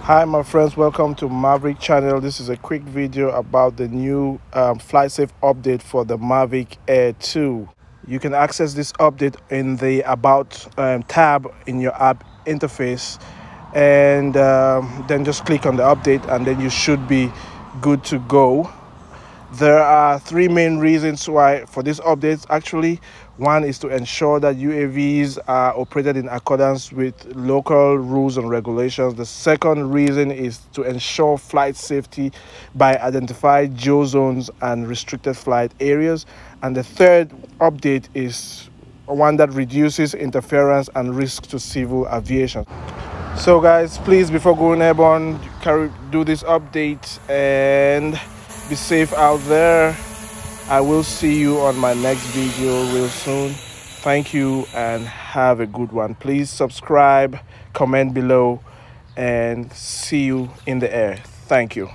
Hi my friends, welcome to Maverick channel. This is a quick video about the new FlySafe update for the Mavic Air 2. You can access this update in the About tab in your app interface, and then just click on the update and then you should be good to go. There are three main reasons why for this update. Actually, one is to ensure that UAVs are operated in accordance with local rules and regulations. The second reason is to ensure flight safety by identifying geo zones and restricted flight areas. And the third update is one that reduces interference and risk to civil aviation. So guys, please, before going airborne, do this update and be safe out there. I will see you on my next video real soon. Thank you and have a good one. Please subscribe, comment below, and see you in the air. Thank you.